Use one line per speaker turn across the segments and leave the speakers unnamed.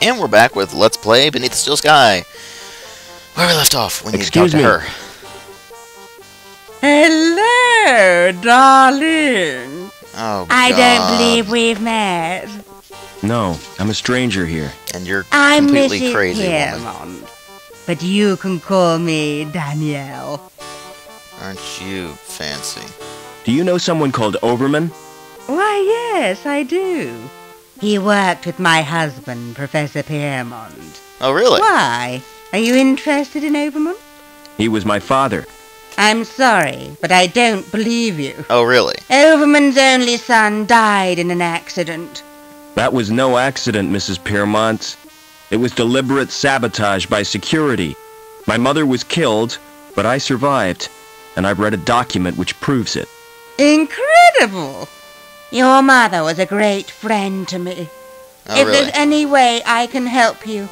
And we're back with Let's Play Beneath the Steel Sky. Where we left off when you talked to her.
Hello, darling.
Oh, God.
I don't believe we've met.
No, I'm a stranger here.
And you're
I'm
completely
Mrs.
crazy, woman.
Piermont, but you can call me Danielle.
Aren't you fancy?
Do you know someone called Overman?
Why, yes, I do. He worked with my husband, Professor Piermont.
Oh, really?
Why? Are you interested in Overman?
He was my father.
I'm sorry, but I don't believe you.
Oh, really?
Overman's only son died in an accident.
That was no accident, Mrs. Piermont. It was deliberate sabotage by security. My mother was killed, but I survived, and I've read a document which proves it.
Incredible! Your mother was a great friend to me.
Oh,
If
really?
there's any way I can help you,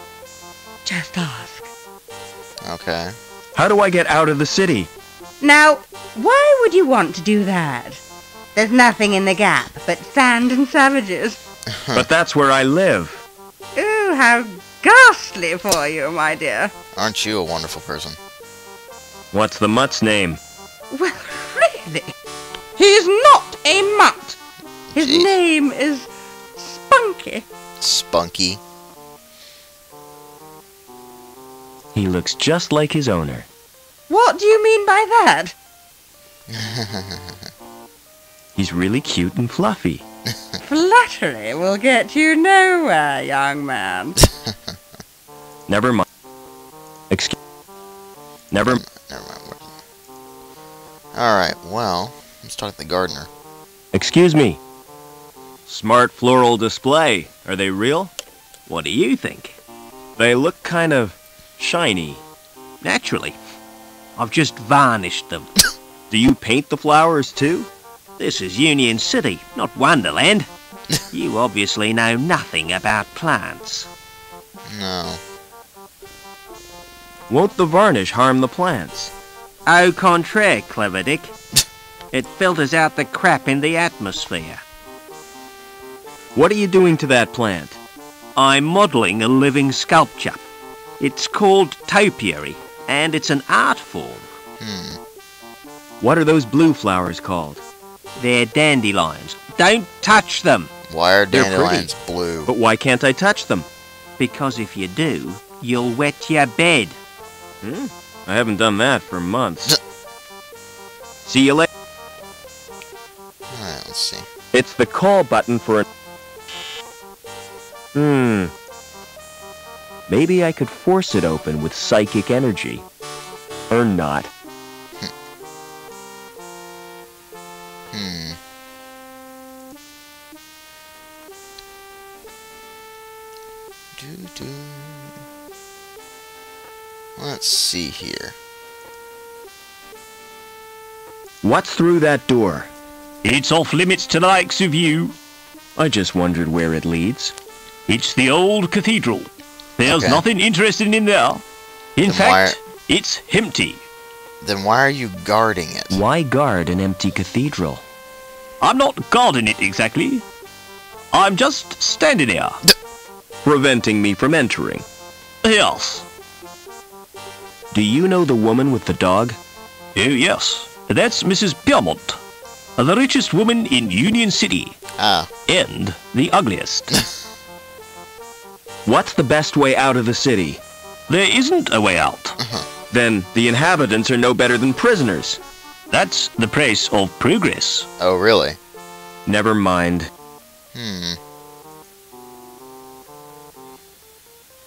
just ask.
Okay.
How do I get out of the city?
Now, why would you want to do that? There's nothing in the gap but sand and savages.
But that's where I live.
Ooh, how ghastly for you, my dear.
Aren't you a wonderful person?
What's the mutt's name?
Well, really? He's not a mutt. His
Gee.
name is Spunky.
Spunky.
He looks just like his owner.
What do you mean by that?
He's really cute and fluffy.
Flattery will get you nowhere, young man.
Never mind. Never.
Never mind. Alright, well, let's talk to the gardener.
Excuse me. Smart floral display. Are they real? What do you think? They look kind of shiny.
Naturally. I've just varnished them.
Do you paint the flowers too?
This is Union City, not Wonderland. You obviously know nothing about plants.
No.
Won't the varnish harm the plants?
Au contraire, Clever Dick. It filters out the crap in the atmosphere.
What are you doing to that plant?
I'm modelling a living sculpture. It's called topiary, and it's an art form.
What are those blue flowers called?
They're dandelions. Don't touch them,
Why are
They're
dandelions blue?
But why can't I touch them?
because if you do, you'll wet your bed.
I haven't done that for months. See you later.
Alright, let's see.
It's the call button for Maybe I could force it open with psychic energy. Or not.
Doo-doo. Let's see here.
What's through that door?
It's off limits to the likes of you.
I just wondered where it leads.
It's the old cathedral. There's
Okay.
nothing interesting in there. In
Then
fact, it's empty.
Then why are you guarding it?
Why guard an empty cathedral?
I'm not guarding it exactly. I'm just standing here.
Preventing me from entering.
Yes.
Do you know the woman with the dog?
Oh, yes. That's Mrs. Piermont, the richest woman in Union City,
Ah,
and the ugliest.
What's the best way out of the city?
There isn't a way out.
Then the inhabitants are no better than prisoners.
That's the price of progress.
oh really?
Never mind.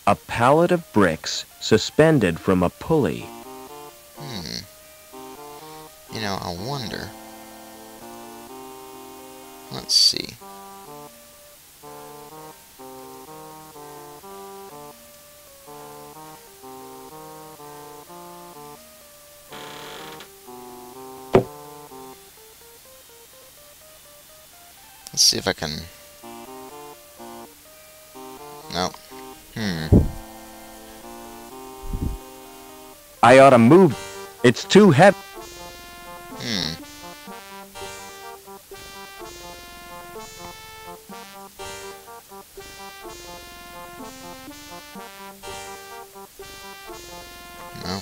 A pallet of bricks suspended from a pulley.
You know, I wonder. Let's see. Let's see if I can... No.
I ought to move. It's too heavy.
No.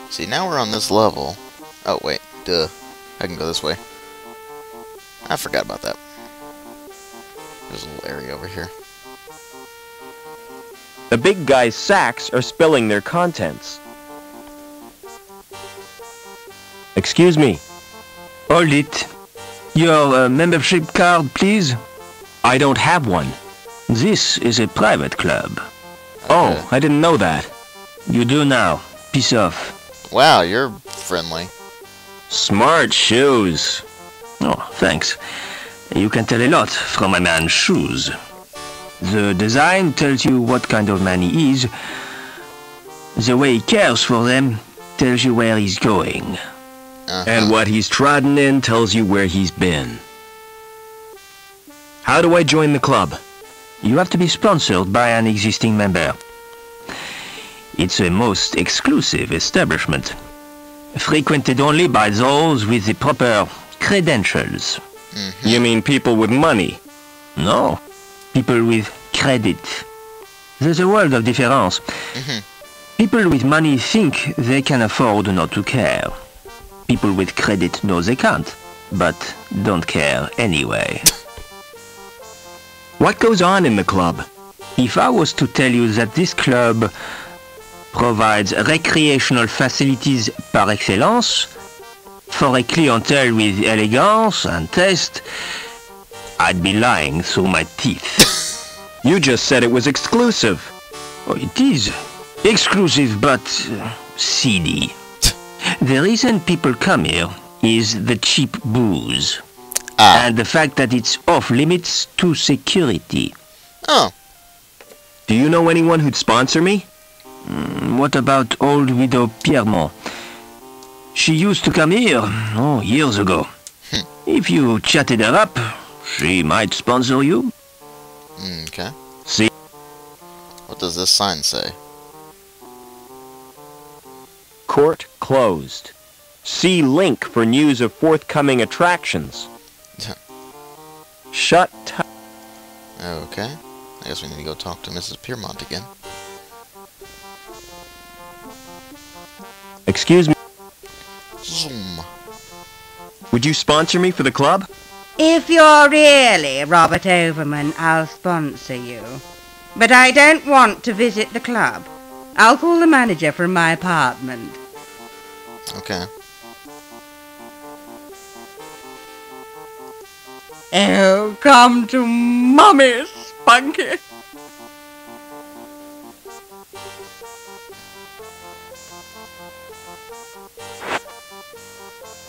See, now we're on this level. Oh, wait. Duh. I can go this way. I forgot about that. There's a little area over here.
The big guy's sacks are spilling their contents. Excuse me.
Hold it. Your membership card, please.
I don't have one.
This is a private club.
Oh, I didn't know that.
You do now. Peace off.
Wow, you're friendly.
Smart shoes.
Oh, thanks. You can tell a lot from a man's shoes. The design tells you what kind of man he is. The way he cares for them tells you where he's going.
And what he's trodden in tells you where he's been. How do I join the club?
You have to be sponsored by an existing member. It's a most exclusive establishment, frequented only by those with the proper credentials.
You mean people with money?
No, people with credit. There's a world of difference. People with money think they can afford not to care. People with credit know they can't, but don't care anyway.
What goes on in the club?
If I was to tell you that this club provides recreational facilities par excellence for a clientele with elegance and taste, I'd be lying through my teeth.
You just said it was exclusive.
Oh, it is exclusive, but seedy. The reason people come here is the cheap booze. And the fact that it's off limits to security.
Oh.
Do you know anyone who'd sponsor me?
What about old widow Piermont? She used to come here, years ago. If you chatted her up, she might sponsor you.
Okay.
See?
What does this sign say?
Court closed. See link for news of forthcoming attractions. Shut up.
Okay. I guess we need to go talk to Mrs. Piermont again.
Excuse me.
Zoom.
Would you sponsor me for the club?
If you're really Robert Overman, I'll sponsor you. But I don't want to visit the club. I'll call the manager from my apartment.
Okay.
Oh, come to Mummy, Spunky.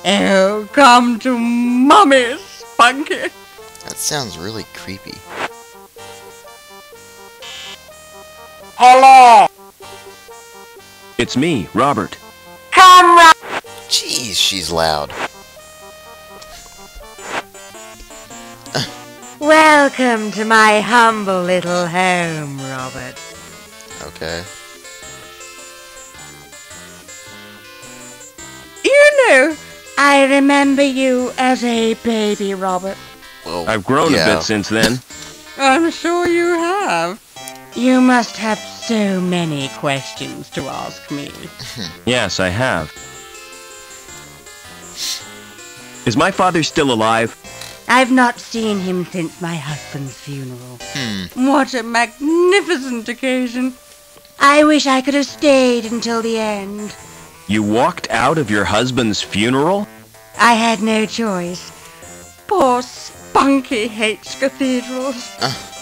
Oh, come to Mummy, Spunky.
That sounds really creepy.
Hello.
It's me, Robert.
Come,
Jeez, she's loud.
Welcome to my humble little home, Robert.
Okay.
You know, I remember you as a baby, Robert.
Well,
I've grown a
yeah.
bit since then.
I'm sure you have. You must have so many questions to ask me.
Yes, I have. Is my father still alive?
I've not seen him since my husband's funeral. What a magnificent occasion. I wish I could have stayed until the end.
You walked out of your husband's funeral?
I had no choice. Poor Spunky hates cathedrals.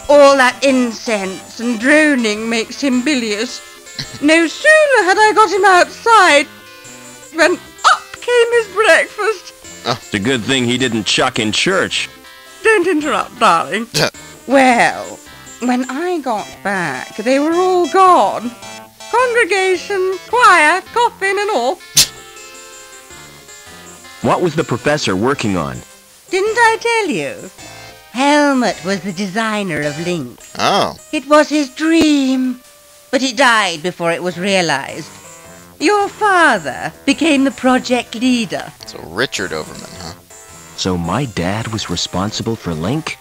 All that incense and droning makes him bilious. No sooner had I got him outside when up came his breakfast.
It's a good thing he didn't chuck in church.
Don't interrupt, darling. Well, when I got back, they were all gone. Congregation, choir, coffin and all.
What was the professor working on?
Didn't I tell you? Helmut was the designer of Link.
Oh.
It was his dream, but he died before it was realized. Your father became the project leader.
So Richard Overman, huh?
So my dad was responsible for Link?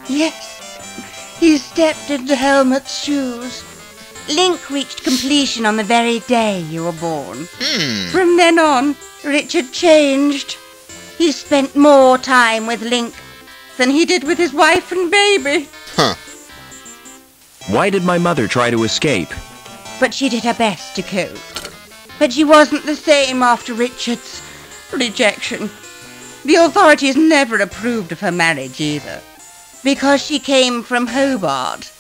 Yes. He stepped into Helmut's shoes. Link reached completion on the very day you were born. From then on, Richard changed. He spent more time with Link than he did with his wife and baby.
Huh.
Why did my mother try to escape?
But she did her best to cope. But she wasn't the same after Richard's rejection. The authorities never approved of her marriage either. Because she came from Hobart.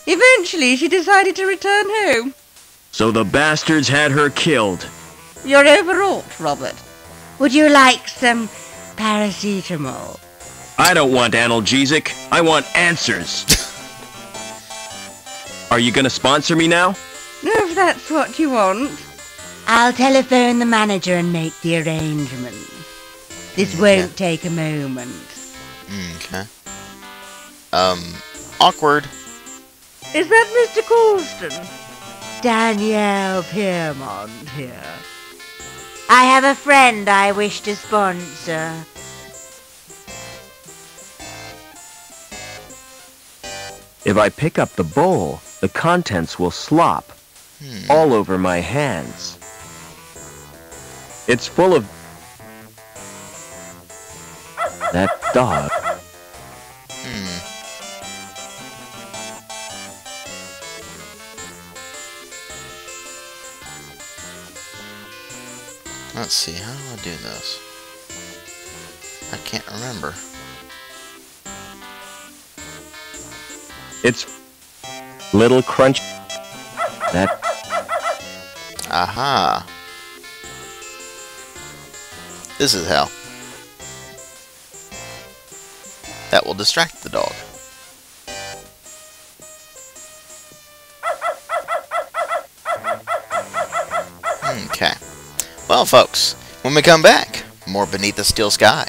Eventually, she decided to return home.
So the bastards had her killed.
You're overwrought, Robert. Would you like some paracetamol?
I don't want analgesic. I want answers. Are you gonna sponsor me now?
If that's what you want. I'll telephone the manager and make the arrangements. This won't take a moment.
Okay. Awkward.
Is that Mr. Colston? Danielle Piermont here. I have a friend I wish to sponsor.
If I pick up the bowl, the contents will slop all over my hands. It's full of that dog.
Let's see, how do I do this? I can't remember.
It's little crunch. That.
Aha. This is how. That will distract the dog. Okay. Well, folks, when we come back, more Beneath the Steel Sky.